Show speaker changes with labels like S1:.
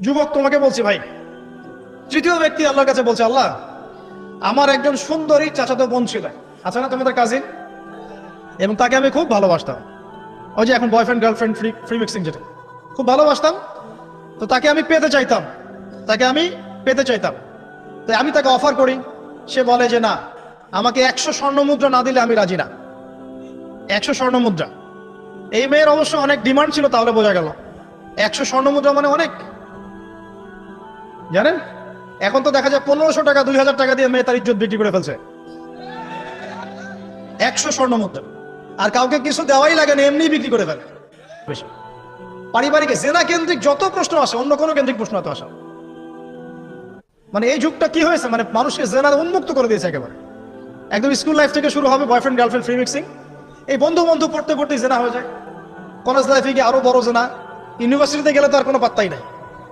S1: যুবক তোমাকে বলছি ভাই, তৃতীয় ব্যক্তি আল্লাহর কাছে বলছে, আল্লাহ আমার একজন সুন্দরী চাচাতো বোন ছিল, আছে না তোমাদের কাজিন, এবং তাকে আমি খুব ভালোবাসতাম। ওই যে এখন বয়ফ্রেন্ড গার্লফ্রেন্ড ফ্রি মিক্সিং, যেটা খুব ভালোবাসতাম, তো তাকে আমি পেতে চাইতাম, তো আমি তাকে অফার করি। সে বলে যে না, আমাকে 100 স্বর্ণ মুদ্রা না দিলে আমি রাজি না। 100 স্বর্ণ মুদ্রা। এই মেয়ের অবশ্য অনেক ডিমান্ড ছিল, তাহলে বোঝা গেল 100 স্বর্ণ মুদ্রা মানে অনেক, জানেন? এখন তো দেখা যায় 1500 টাকা 2000 টাকা দিয়ে মেয়ে তার ইজ্জত বিক্রি করে ফেলছে। 100 স্বর্ণ মুদ্রা, আর কাউকে কিছু দেওয়াই লাগে না, এমনি বিক্রি করে ফেলে। বেশি পারিবারিক জেনা কেন্দ্রিক যত প্রশ্ন আসে, অন্য কোনো কেন্দ্রিক প্রশ্ন এত আসে। মানে এই যুগটা কি হয়েছে, মানে মানুষকে জেনার উন্মুক্ত করে দিয়েছে একেবারে। একদম স্কুল লাইফ থেকে শুরু হবে বয়ফ্রেন্ড গার্লফ্রেন্ড ফ্রি মিক্সিং, এই বন্ধু বন্ধু পড়তে পড়তে জেনা হয়ে যায়, কলেজ লাইফে গিয়ে আরো বড় জেনা, ইউনিভার্সিটিতে গেলে তো আর কোনো পাত্তাই নাই।